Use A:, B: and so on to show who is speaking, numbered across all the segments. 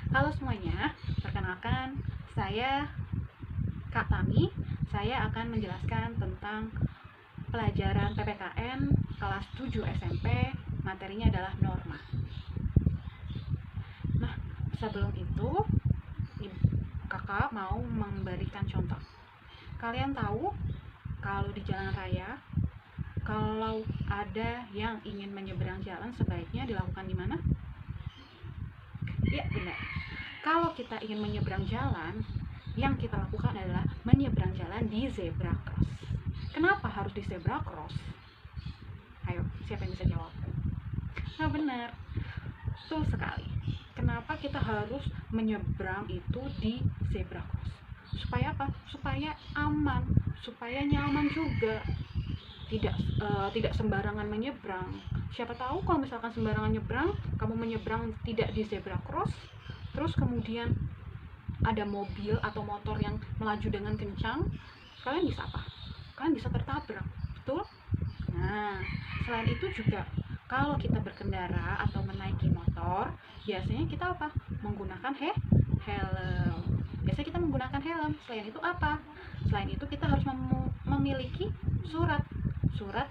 A: Halo semuanya, perkenalkan saya Kak Tami. Saya akan menjelaskan tentang pelajaran PPKN kelas 7 SMP. Materinya adalah norma. Nah, sebelum itu kakak mau memberikan contoh. Kalian tahu kalau di jalan raya, kalau ada yang ingin menyeberang jalan, sebaiknya dilakukan di mana? Ya, benar. Kalau kita ingin menyeberang jalan, yang kita lakukan adalah menyeberang jalan di zebra cross. Kenapa harus di zebra cross? Ayo, siapa yang bisa jawab? Nah, benar. Betul sekali. Kenapa kita harus menyeberang itu di zebra cross? Supaya apa? Supaya aman, supaya nyaman juga. Tidak sembarangan menyeberang. Siapa tahu kalau misalkan sembarangan nyebrang, kamu menyeberang tidak di zebra cross, terus kemudian ada mobil atau motor yang melaju dengan kencang, kalian bisa apa? Kalian bisa tertabrak, betul? Nah, selain itu juga kalau kita berkendara atau menaiki motor, biasanya kita apa? Menggunakan helm. Biasanya kita menggunakan helm. Selain itu apa? Selain itu kita harus memiliki surat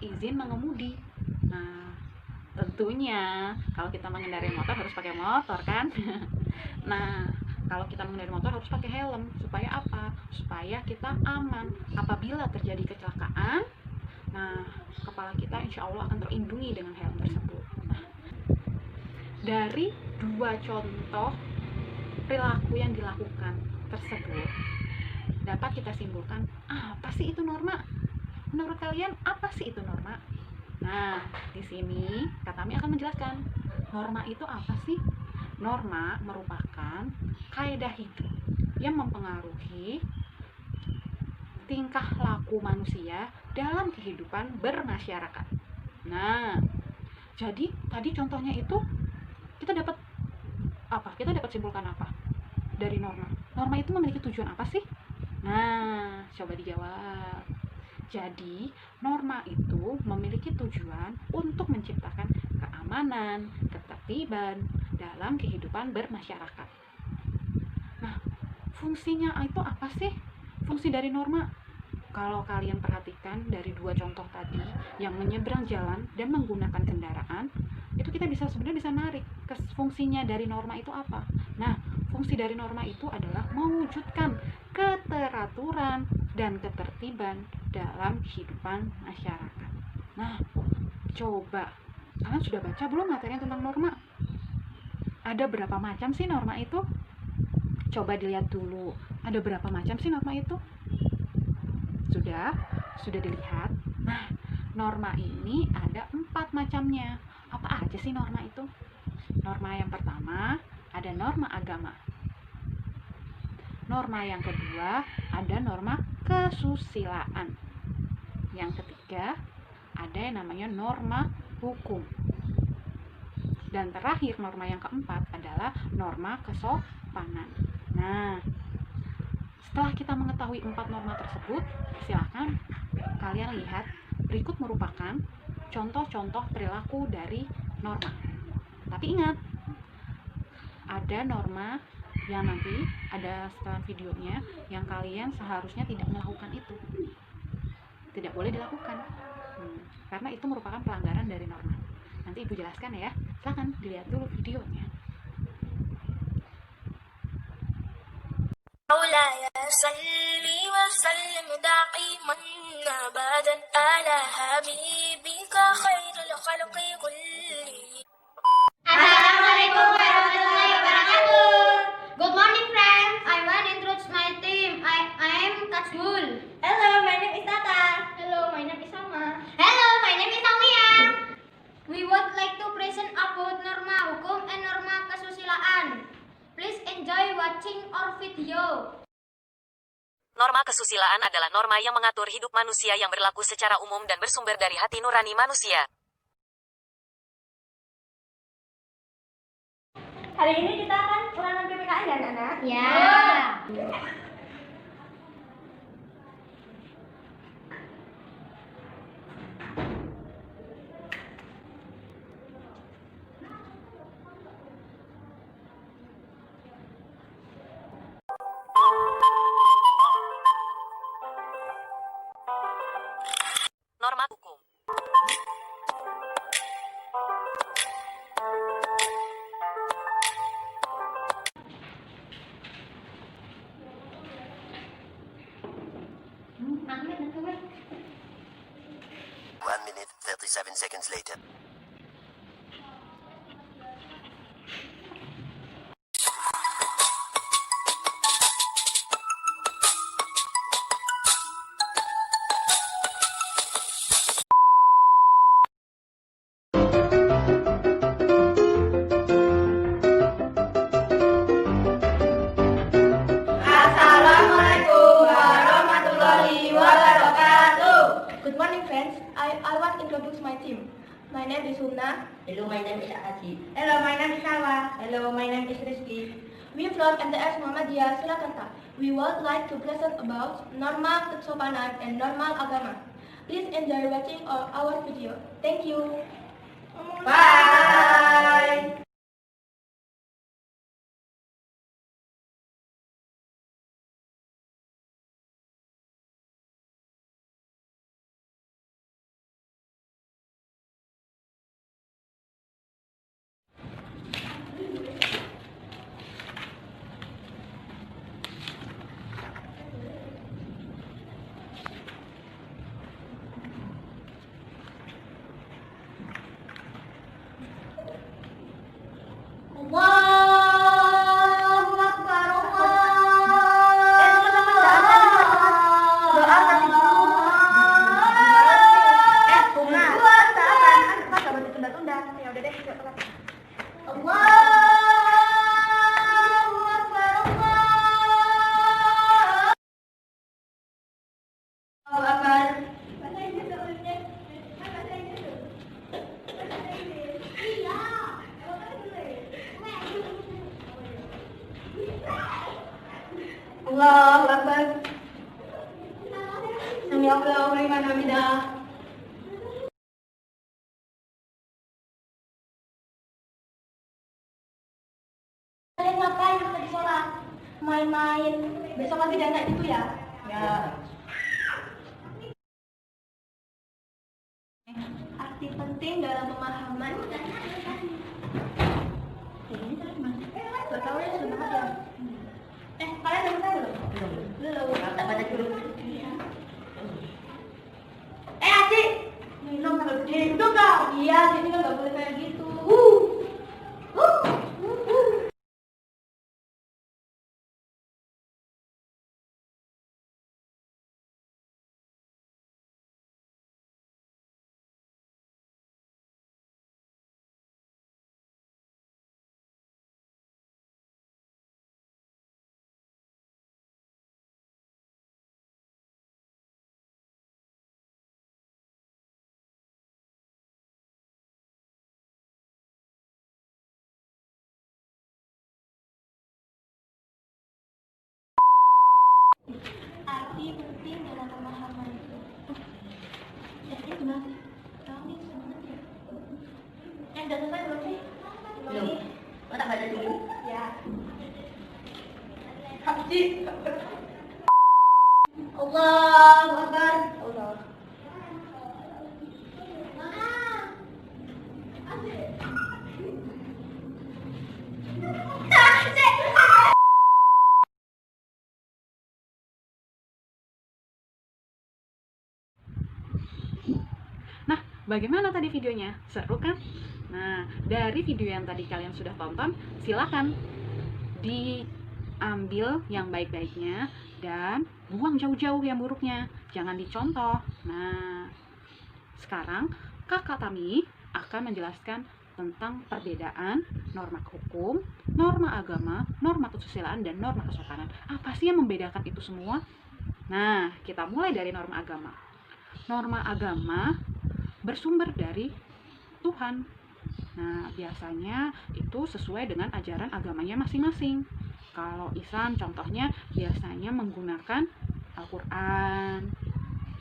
A: izin mengemudi. Nah, tentunya kalau kita mengendarai motor harus pakai motor kan. Nah, kalau kita mengendarai motor harus pakai helm. Supaya apa? Supaya kita aman apabila terjadi kecelakaan. Nah, kepala kita insya Allah akan terlindungi dengan helm tersebut. Nah, dari dua contoh perilaku yang dilakukan tersebut, dapat kita simpulkan, apa sih itu norma? Menurut kalian, apa sih itu norma? Nah, di sini Kak Tami akan menjelaskan, norma itu apa sih? Norma merupakan kaidah hidup yang mempengaruhi tingkah laku manusia dalam kehidupan bermasyarakat. Nah, jadi tadi contohnya itu kita dapat apa? Kita dapat simpulkan apa dari norma? Norma itu memiliki tujuan apa sih? Nah, coba dijawab. Jadi, norma itu memiliki tujuan untuk menciptakan keamanan, ketertiban dalam kehidupan bermasyarakat. Nah, fungsinya itu apa sih? Fungsi dari norma, kalau kalian perhatikan dari dua contoh tadi yang menyeberang jalan dan menggunakan kendaraan, itu kita sebenarnya bisa narik ke fungsinya dari norma itu apa. Nah, fungsi dari norma itu adalah mewujudkan keteraturan dan ketertiban dalam kehidupan masyarakat. Nah, coba kalian sudah baca belum materinya tentang norma? Ada berapa macam sih norma itu? Coba dilihat dulu, ada berapa macam sih norma itu? Sudah dilihat. Nah, norma ini ada 4 macamnya. Apa aja sih norma itu? Norma yang pertama ada norma agama. Norma yang kedua ada norma kesusilaan. Yang ketiga ada yang namanya norma hukum. Dan terakhir norma yang keempat adalah norma kesopanan. Nah, setelah kita mengetahui 4 norma tersebut, silakan kalian lihat berikut merupakan contoh-contoh perilaku dari norma. Tapi ingat, ada norma yang nanti ada setelah videonya yang kalian seharusnya tidak melakukan itu. Tidak boleh dilakukan. Karena itu merupakan pelanggaran dari norma. Nanti Ibu jelaskan ya. Silakan dilihat dulu videonya.
B: مولاي صل وسلم دائما ابدا على حبيبك خير الخلق كلهم.
C: Assalamualaikum warahmatullahi wabarakatuh. Good morning, friends. I want to introduce my team. I am Katsmul.
D: Hello, my name is Tata.
C: Hello, my name is Salma. Hello, my name is Aulia. We would like to present about norma hukum and norma kesusilaan. Please enjoy watching our video.
E: Norma kesusilaan adalah norma yang mengatur hidup manusia yang berlaku secara umum dan bersumber dari hati nurani manusia.
D: Hari ini kita akan ulangan PPKN ya, anak-anak?
C: Ya.
F: 37 seconds later.
D: Good morning, friends. I want to introduce my team. My name is Humna.
G: Hello, my name is Aji.
D: Hello, my name is Shawa.
G: Hello, my name is Rizky.
D: We from MTS Muhammadiyah Surakarta. We would like to present about norma kesopanan and normal agama. Please enjoy watching our video. Thank you.
G: Bye.
C: Allahu Akbar,
D: Doa kasih dulu. Humna. Kan gak boleh ditunda-tunda. Ya udah deh, yuk telat.
C: Allahu Akbar,
D: Allahu Akbar. Allahu Akbar. Sami Allahu liman hamidah. Kalian ngapain tadi sholat? Main-main. Besok lagi jangan kayak gitu ya.
G: Ya.
D: Arti penting dalam pemahaman. Gak tau ya, sudah banget ya. Kalian udah saya belum? Belum.
G: Tak baca dulu.
D: Aci! Minum sambil berdiri. Duduk dong. Iya, sini kan gak boleh kayak gitu. Arti penting dalam pemahaman. Ini gimana sih? Kami sebenarnya. Udah selesai belum sih?
G: Belum. Kau tak baca dulu?
D: Ya. Haji. Allahu Akbar. Allah.
A: Nah, bagaimana tadi videonya? Seru kan? Nah, dari video yang tadi kalian sudah tonton, silakan diambil yang baik-baiknya dan buang jauh-jauh yang buruknya. Jangan dicontoh. Nah, sekarang Kakak Tami akan menjelaskan tentang perbedaan norma hukum, norma agama, norma kesusilaan, dan norma kesopanan. Apa sih yang membedakan itu semua? Nah, kita mulai dari norma agama. Norma agama bersumber dari Tuhan. Nah, biasanya itu sesuai dengan ajaran agamanya masing-masing. Kalau Islam contohnya biasanya menggunakan Al-Quran.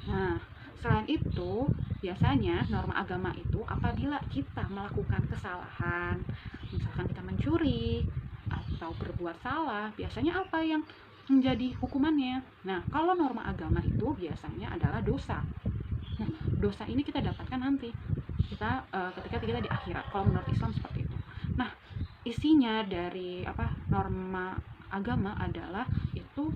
A: Nah, selain itu biasanya norma agama itu apabila kita melakukan kesalahan, misalkan kita mencuri atau berbuat salah, biasanya apa yang menjadi hukumannya? Nah, kalau norma agama itu biasanya adalah dosa. Nah, dosa ini kita dapatkan nanti ketika kita di akhirat, kalau menurut Islam seperti itu. Nah, isinya dari norma agama adalah itu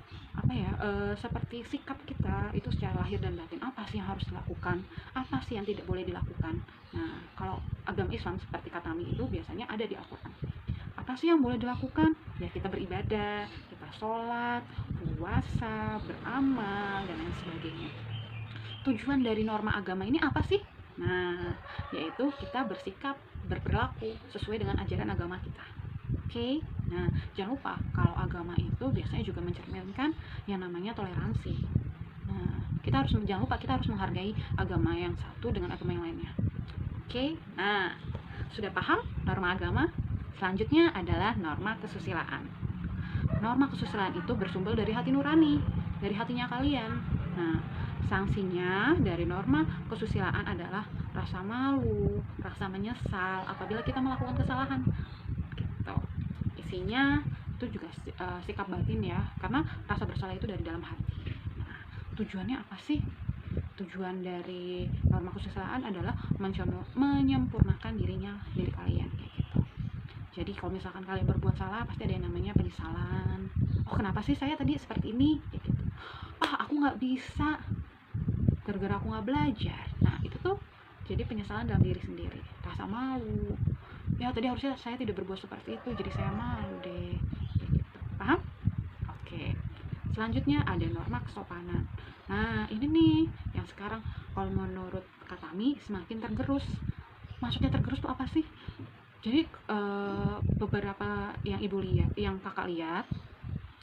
A: seperti sikap kita itu secara lahir dan batin, apa sih yang harus dilakukan, apa sih yang tidak boleh dilakukan. Nah, kalau agama Islam seperti Katami itu biasanya ada di Al-Quran. Apa sih yang boleh dilakukan? Ya kita beribadah, kita sholat, puasa, beramal, dan lain sebagainya. Tujuan dari norma agama ini apa sih? Nah, yaitu kita bersikap, berperilaku sesuai dengan ajaran agama kita. Oke, nah jangan lupa kalau agama itu biasanya juga mencerminkan yang namanya toleransi. Nah, jangan lupa kita harus menghargai agama yang satu dengan agama yang lainnya. Oke, nah sudah paham norma agama? Selanjutnya adalah norma kesusilaan. Norma kesusilaan itu bersumber dari hati nurani, dari hatinya kalian. Nah, sanksinya dari norma kesusilaan adalah rasa malu, rasa menyesal apabila kita melakukan kesalahan. Gitu. Isinya itu juga sikap batin ya, karena rasa bersalah itu dari dalam hati. Nah, tujuannya apa sih? Tujuan dari norma kesusilaan adalah menyempurnakan diri kalian kayak gitu. Jadi kalau misalkan kalian berbuat salah, pasti ada yang namanya penyesalan. Oh, kenapa sih saya tadi seperti ini? Kayak gitu. Aku nggak bisa, gara-gara aku nggak belajar. Nah, itu tuh jadi penyesalan dalam diri sendiri. Rasa malu. Ya, tadi harusnya saya tidak berbuat seperti itu, jadi saya malu deh. Kayak gitu. Paham? Oke. Selanjutnya ada norma kesopanan. Nah, ini nih yang sekarang kalau menurut Katami semakin tergerus. Maksudnya tergerus tuh apa sih? Jadi beberapa yang kakak lihat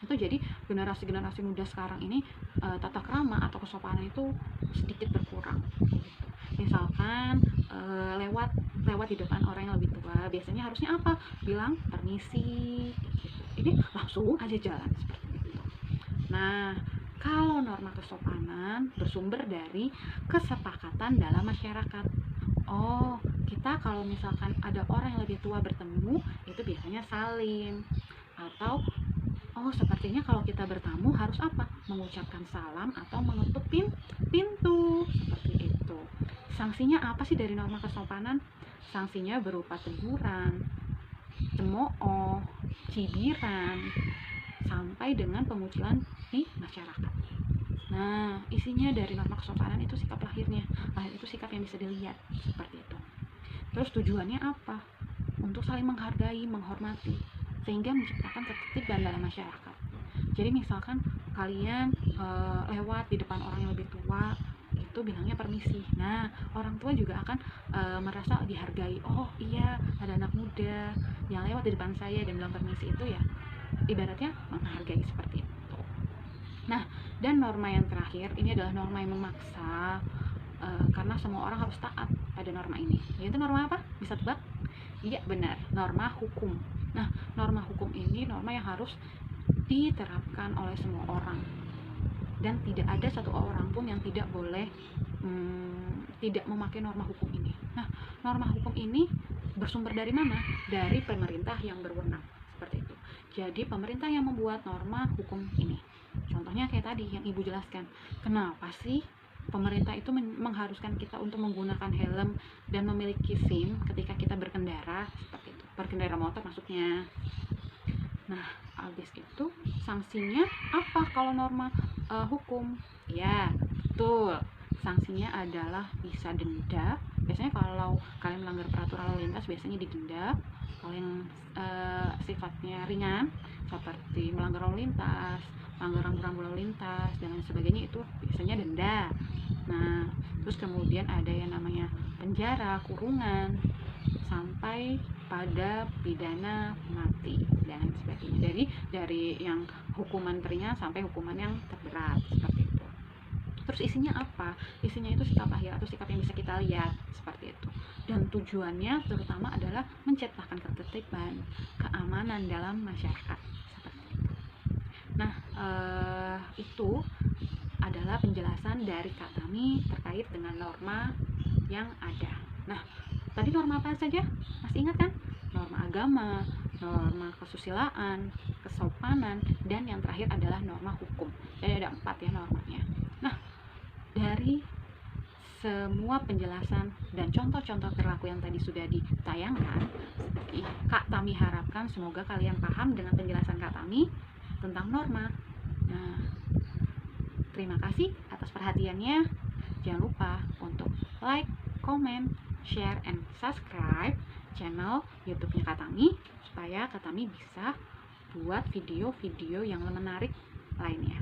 A: itu, jadi generasi muda sekarang ini tata krama atau kesopanan itu sedikit berkurang gitu. Misalkan lewat di depan orang yang lebih tua, biasanya harusnya apa? Bilang permisi gitu. Ini langsung aja jalan seperti itu. Nah, kalau norma kesopanan bersumber dari kesepakatan dalam masyarakat. Oh, kita kalau misalkan ada orang yang lebih tua bertemu, itu biasanya salim. Atau, sepertinya kalau kita bertamu harus apa? Mengucapkan salam atau menutup pintu. Seperti itu. Sanksinya apa sih dari norma kesopanan? Sanksinya berupa teguran, cemooh, cibiran, sampai dengan pengucilan di masyarakat. Nah, isinya dari norma kesopanan itu sikap lahirnya. Lahir itu sikap yang bisa dilihat, seperti itu. Terus tujuannya apa? Untuk saling menghargai, menghormati, sehingga menciptakan ketertiban dalam masyarakat. Jadi misalkan kalian lewat di depan orang yang lebih tua, itu bilangnya permisi. Nah, orang tua juga akan merasa dihargai. Oh iya, ada anak muda yang lewat di depan saya dan bilang permisi, itu ya ibaratnya menghargai seperti itu. Nah, dan norma yang terakhir ini adalah norma yang memaksa, karena semua orang harus taat pada norma ini. Yaitu norma apa? Bisa tebak? Iya, benar, norma hukum. Nah, norma hukum ini norma yang harus diterapkan oleh semua orang, dan tidak ada satu orang pun yang tidak boleh tidak memakai norma hukum ini. Nah, norma hukum ini bersumber dari mana? Dari pemerintah yang berwenang, seperti itu. Jadi pemerintah yang membuat norma hukum ini. Contohnya kayak tadi yang ibu jelaskan, kenapa sih pemerintah itu mengharuskan kita untuk menggunakan helm dan memiliki SIM ketika kita berkendara, seperti itu, berkendara motor maksudnya. Nah, habis itu sanksinya apa kalau norma hukum? Ya, betul, sanksinya adalah bisa denda. Biasanya kalau kalian melanggar peraturan lalu lintas biasanya didenda. Kalau yang sifatnya ringan seperti melanggar lalu lintas, melanggar rambu-rambu lalu lintas dan lain sebagainya, itu biasanya denda. Nah, terus kemudian ada yang namanya penjara, kurungan, sampai pada pidana mati dan lain sebagainya. Jadi dari yang hukuman ringan sampai hukuman yang terberat, seperti itu. Terus isinya apa? Isinya itu sikap lahir atau sikap yang bisa kita lihat, seperti itu. Dan tujuannya terutama adalah menciptakan ketertiban, keamanan dalam masyarakat, seperti itu. Nah, itu adalah penjelasan dari Katami terkait dengan norma yang ada. Nah, tadi norma apa saja? Masih ingat kan? Norma agama, norma kesusilaan, kesopanan, dan yang terakhir adalah norma hukum. Jadi ada 4 ya normanya. Nah, dari semua penjelasan dan contoh-contoh perilaku yang tadi sudah ditayangkan, Kak Tami harapkan semoga kalian paham dengan penjelasan Kak Tami tentang norma. Nah, terima kasih atas perhatiannya. Jangan lupa untuk like, comment, share, and subscribe channel YouTube-nya Kak Tami supaya Kak Tami bisa buat video-video yang menarik lainnya.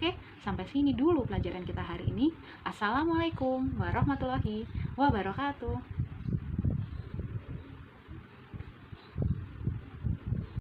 A: Oke, sampai sini dulu pelajaran kita hari ini. Assalamualaikum warahmatullahi wabarakatuh.